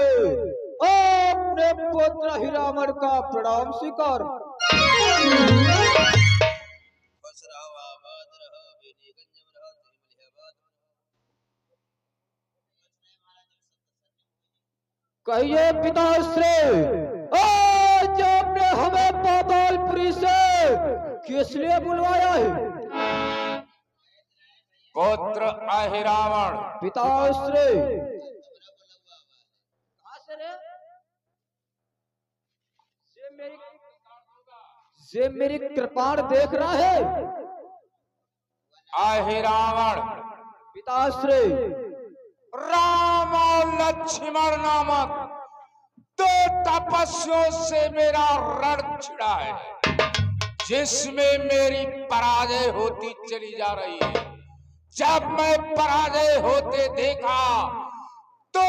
में अपने पुत्र ही रावण का प्रणाम स्वीकार। कहिए पिताश्री, आज आपने हमें पातालपुरी से किस लिए बुलवाया है? पुत्र अहिरावण। पिताश्री, ये मेरी कृपाण देख रहा है। अहिरावण पिताश्री, राम और लक्ष्मण नामक दो तपस्वियों से मेरा रण छिड़ा है, जिसमें मेरी पराजय होती चली जा रही है। जब मैं पराजय होते देखा तो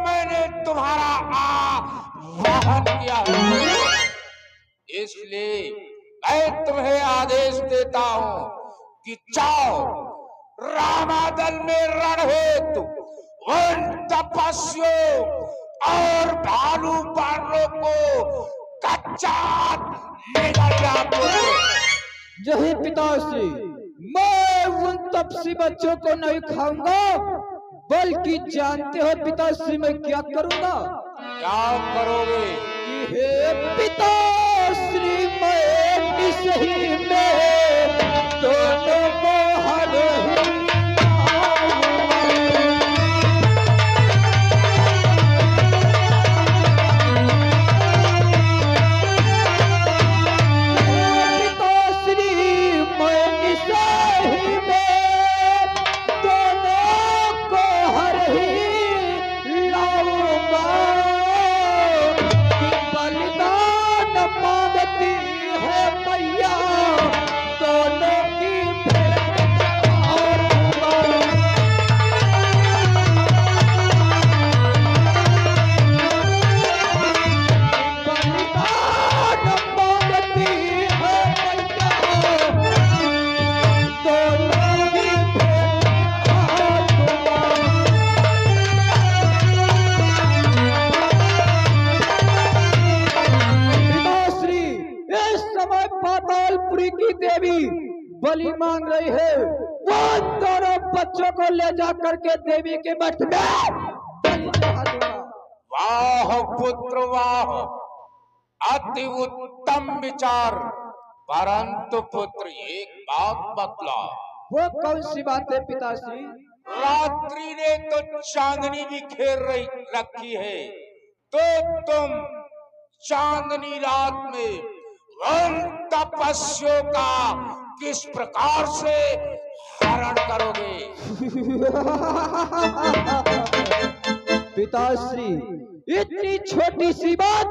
मैंने तुम्हारा आवाहन किया है। इसलिए मैं तुम्हें आदेश देता हूं कि जाओ, रामादल में रण हेतु उन तपस्वियों और भालू बानरों को कच्चा ले जाओ। यही पिताश्री, मैं उन तपसी बच्चों को नहीं खाऊंगा, बल्कि जानते हो पिताश्री मैं क्या करूंगा? क्या करोगे? हे पिताश्री, मैं सही में दोनों को हर बलि मांग रही है। वो दोनों बच्चों को ले जा करके देवी के मठ में बलि चढ़ा दूंगा। वाह पुत्र वाह, अति उत्तम विचार। परंतु पुत्र एक बात बतला। वो कौन सी बात है पिताश्री? रात्रि ने तो चांदनी भी घेर रखी है, तो तुम चांदनी रात में उन तपस्वियों का किस प्रकार से हरण करोगे? पिताश्री, इतनी छोटी सी बात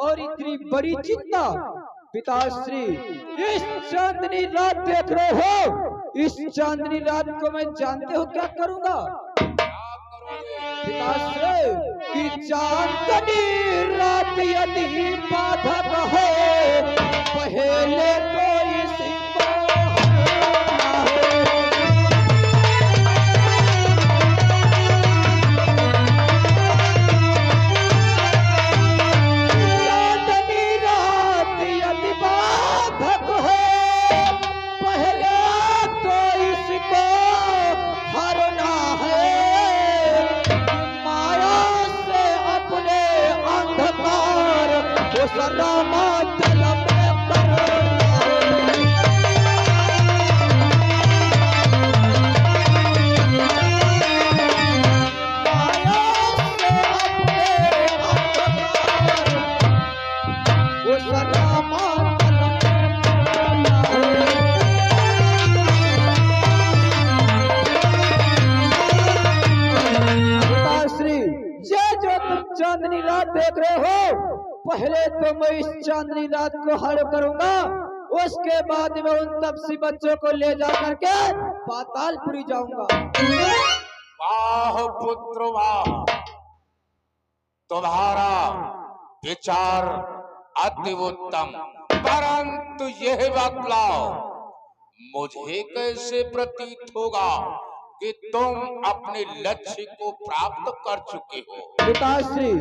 और इतनी बड़ी चिंता। पिताश्री, इस चांदनी रात देख रहे हो, इस चांदनी रात को मैं जानते हो क्या करूंगा? पिताश्री, कि चांदनी रात यदि बाधक हो, पहले तो इसी को चांदनी रात देख रहे हो, पहले तो मैं इस चांदनी रात को हर करूंगा, उसके बाद में उन तपसी बच्चों को ले जा करके पातालपुरी जाऊंगा। वाह पुत्र वाह, तुम्हारा विचार अति उत्तम। परंतु यह बतलाओ, मुझे कैसे प्रतीत होगा कि तुम अपने लक्ष्य को प्राप्त कर चुके हो। पिताश्री,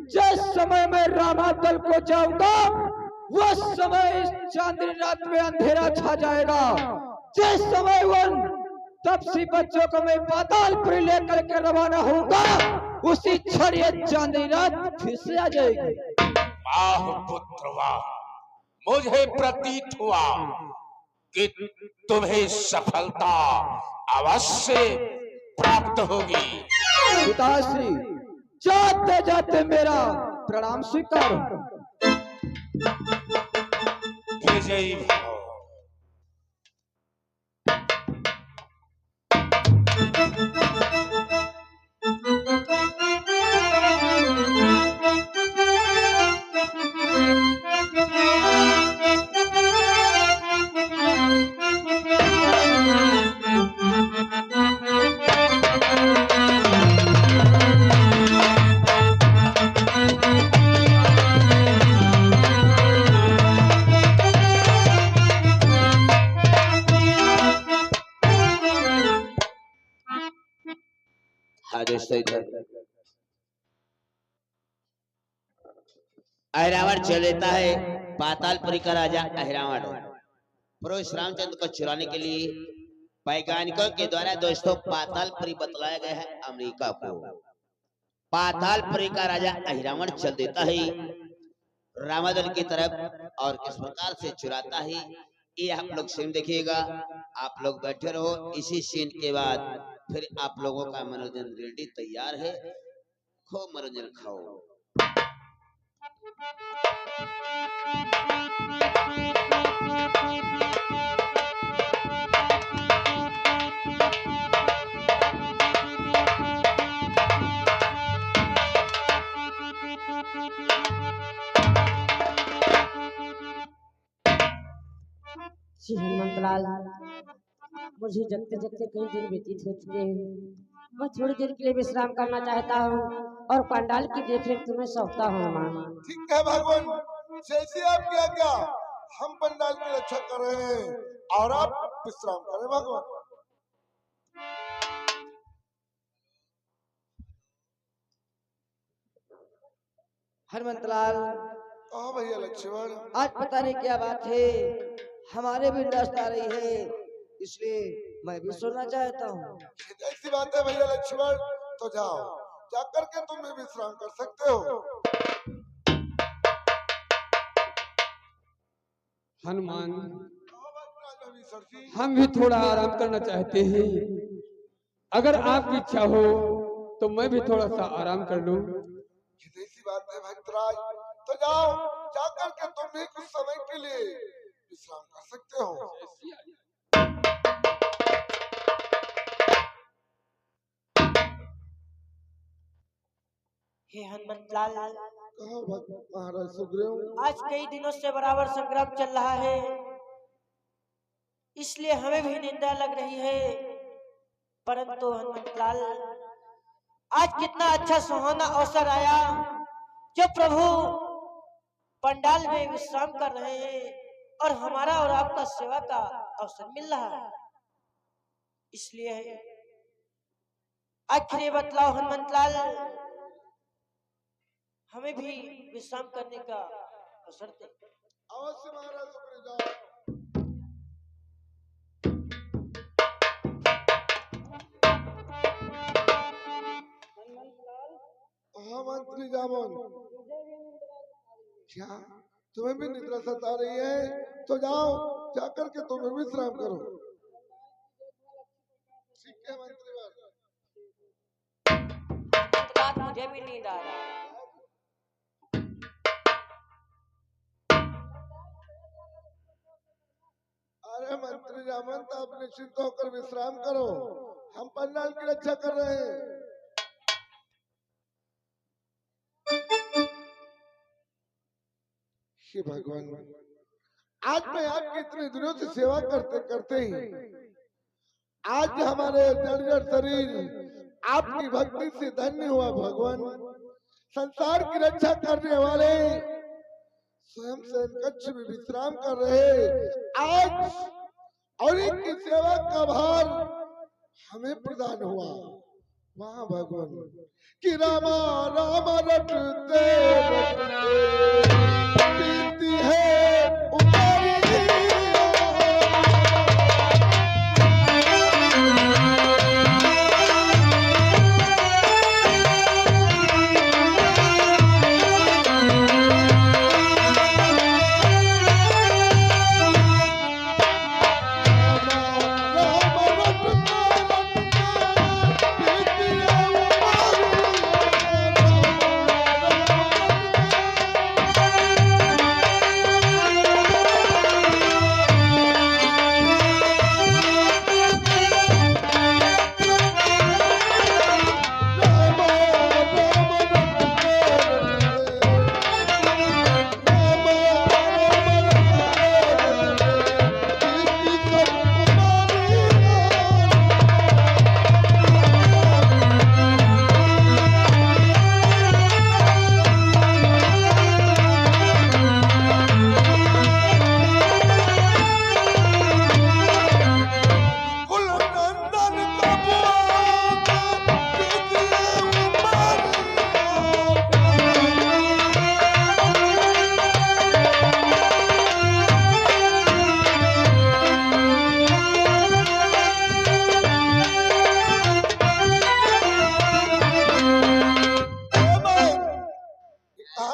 जिस समय मैं रामातल को जाऊंगा वह समय इस चांदनी रात में अंधेरा छा जाएगा। जिस समय उन तपसी बच्चों को मैं पातालपुरी लेकर के रवाना होऊंगा उसी क्षण ये चांदनी रात फिर से आ जाएगी। वाह पुत्र वाह, मुझे प्रतीत हुआ कि तुम्हें सफलता अवश्य प्राप्त होगी। पिताश्री, जाते जाते मेरा प्रणाम स्वीकार। विजयी भव। अहिरावण चल लेता है पातालपुरी का राजा अहिरावण पुरुष रामचंद्र को चुराने के लिए वैज्ञानिकों के द्वारा दोस्तों पातालपुरी बतलाया गया है अमेरिका को। पातालपुरी का राजा अहिरावण चल देता है रामादल की तरफ और किस प्रकार से चुराता है ये आप लोग सीन देखिएगा। आप लोग बैठे रहो, इसी सीन के बाद फिर आप लोगों का मनोरंजन रेडी तैयार है। खूब मनोरंजन खाओ। श्री हनुमंतलाल, मुझे जगते जगते कई दिन व्यतीत हो चुके हैं। मैं थोड़ी देर के लिए विश्राम करना चाहता हूँ और पंडाल की देखरेख तुम्हें सौंपता हूँ। ठीक है भगवान, जैसे आपकी आज्ञा। हम पंडाल की रक्षा कर रहे हैं और आप विश्राम करें भगवान। हनुमंतलाल, कहा भैया लक्ष्मण, आज पता नहीं क्या बात है, हमारे भी दस्त आ रही है, इसलिए मैं भी सोना चाहता हूँ। ऐसी बात है भैया लक्ष्मण, तो जाओ, जाकर के तुम भी विश्राम कर सकते हो। हनुमान, हम भी थोड़ा आराम करना चाहते हैं। अगर आपकी इच्छा हो तो मैं भी थोड़ा सा आराम कर लूं। ऐसी बात है भक्तराज, तो जाओ, जाकर के तुम भी कुछ समय के लिए विश्राम कर सकते हो। हे हनुमंतलाल, महाराज सुग्रीव, आज कई दिनों से बराबर संग्राम चल रहा है, इसलिए हमें भी निंदा लग रही है। परंतु हनुमंतलाल, आज कितना अच्छा सुहाना अवसर आया जो प्रभु पंडाल में विश्राम कर रहे हैं और हमारा और आपका सेवा का अवसर मिल रहा है। इसलिए आखिर ये बतलाओ हनुमंतलाल, हमें भी विश्राम करने का अवसर दे। अवश्य महाराज सुग्रीव, जाओ। हाँ मंत्री जामोन, क्या तुम्हें भी निद्रा सता रही है? तो जाओ, जाकर के तुम्हें विश्राम करो। ठीक है मंत्री बात, मुझे भी नींद आ रहा है। अरे मंत्री जामन, तो आप निश्चिंत होकर विश्राम करो, हम पंडाल की रक्षा कर रहे हैं। हे भगवान, आज मैं आपकी इतने दिनों से सेवा करते करते ही आज हमारे जर्जर शरीर आपकी भक्ति से धन्य हुआ। भगवान, संसार की रक्षा करने वाले स्वयं से कक्ष में विश्राम कर रहे आज और इनकी सेवा का भार हमें प्रदान हुआ। वहाँ भगवान कि रामा राम रटते रटते बीती है उमरिया।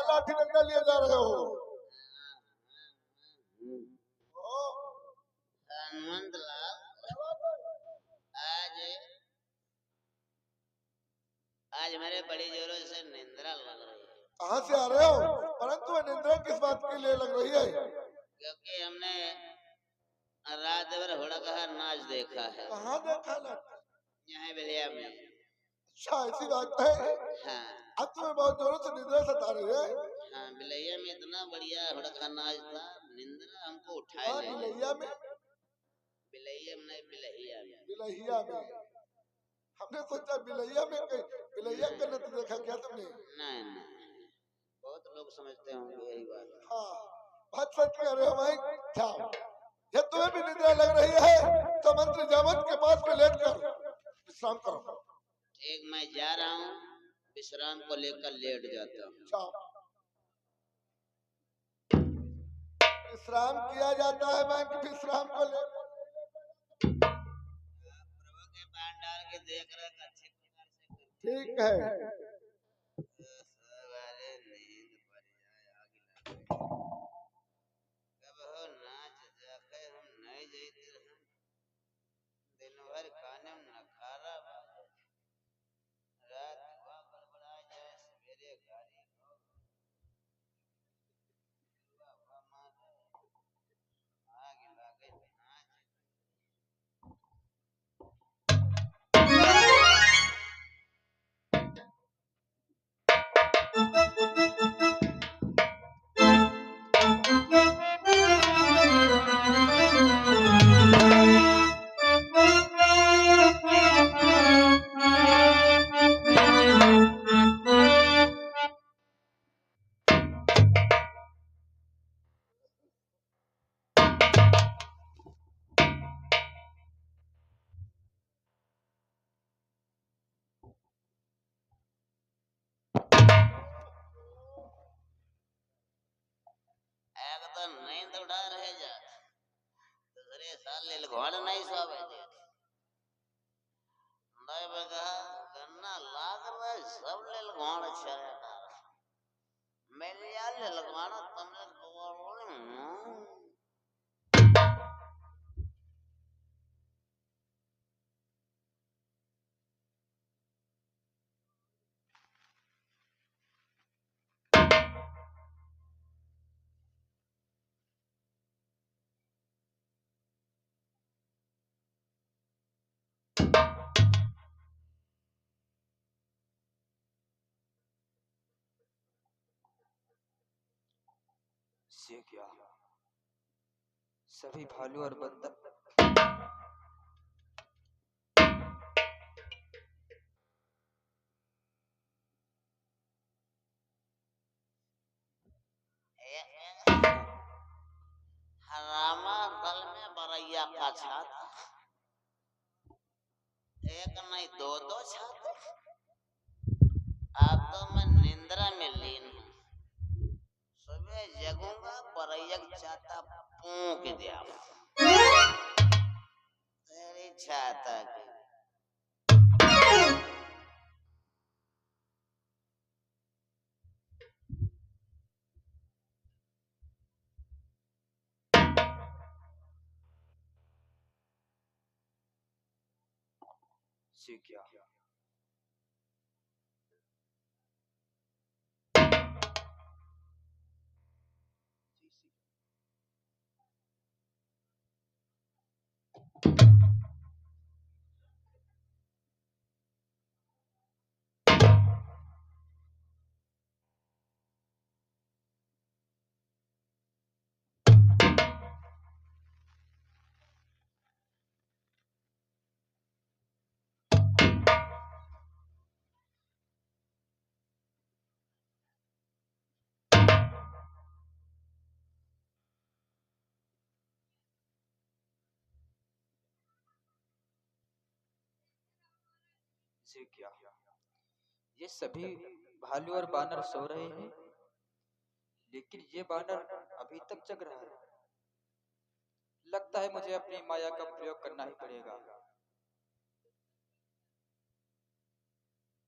लाठी डंडा लिए जा रहे हो? हनुमंत लाल, आज आज मेरे बड़ी जोरों से निंद्रा लग रही है। कहाँ से आ रहे हो? परंतु वह निंद्रा किस बात के लिए लग रही है? क्योंकि हमने रात भर हुड़ा कहा नाच देखा है। कहाँ देखा ना? यहाँ बिलिया में। अच्छा ऐसी बात है। हाँ अब तुम्हें बहुत जोरों से निंद्रा सता रही है। हाँ, बिलैया में इतना बढ़िया हुड़ा कहा नाच था, निंद्रा हमको उठाए हाँ, ले गई। बिलैया में? बिलैया में नहीं, बिलहिया में। बिलहिया में। हमने सोचा बिलैया में कहीं बिलैया का नृत्य देखा क्या तुमने? नहीं नहीं, बहुत लोग समझते होंगे यही बात। हाँ, बात सच कह रहे हो भाई। जाओ, ये तुम्हें भी निद्रा लग रही है तो मंत्री जामत के पास में लेट कर विश्राम करो। ठीक, मैं जा रहा हूँ, विश्राम को लेकर लेट जाता हूँ। जाओ, विश्राम किया जाता है मैं कि विश्राम को लेकर? प्रभु के पांडाल की देख रेख अच्छी प्रकार से करते। ठीक है। सवारे नींद पर जाए आगे लगे। कब हो नाच जाके हम नहीं जाते हैं, दिन भर खाने में नखारा बाजे, रात हुआ गड़बड़ा जाए, सवेरे गाड़ी हो हुआ हुआ मारे, आगे लगे नाच। एक तो नींद उड़ा रहे जा, दूसरे साल ले घोड़ नहीं सोवे दे। नहीं बगा गन्ना लाग रहा सब ले घोड़ चले ना। मेरे यार ले लगवाना तुमने घोड़। से क्या सभी भालू और बंदर हरामा दल में बरैया का छाता, एक नहीं दो दो छाते। अब तो मैं निंद्रा में लीन हूँ। सुबह जगूंगा पर एक छाता फूंक दिया तेरी छाता की। जी क्या? जी क्या? ये सभी भालू और बानर सो रहे हैं, लेकिन ये बानर अभी तक जग रहा है। लगता है मुझे अपनी माया का प्रयोग करना ही पड़ेगा।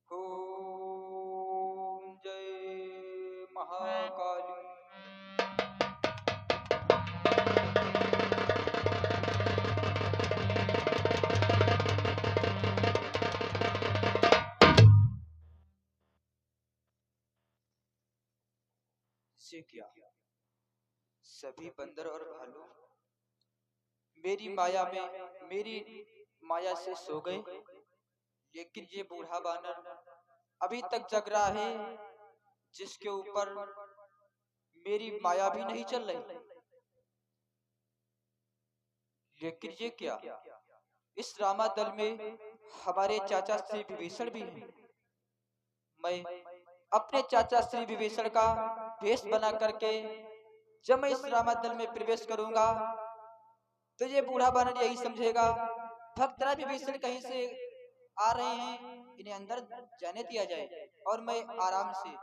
ओम जय महाकाली। से क्या? सभी बंदर और भालू मेरी माया से सो गए, लेकिन ये बूढ़ा बानर अभी तक जग रहा है, जिसके ऊपर मेरी माया भी नहीं चल रही। लेकिन ये क्या? इस रामादल में हमारे चाचा श्री विभीषण भी हैं। मैं अपने चाचा श्री विभीषण का भेष बना करके जब मैं इस रामादल में प्रवेश करूंगा, तो ये बूढ़ा बानर यही समझेगा भक्तराज विभीषण कहीं से आ रहे हैं, इन्हें अंदर जाने दिया जाए और मैं आराम से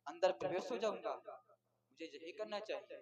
अंदर प्रवेश हो जाऊंगा। मुझे यही करना चाहिए।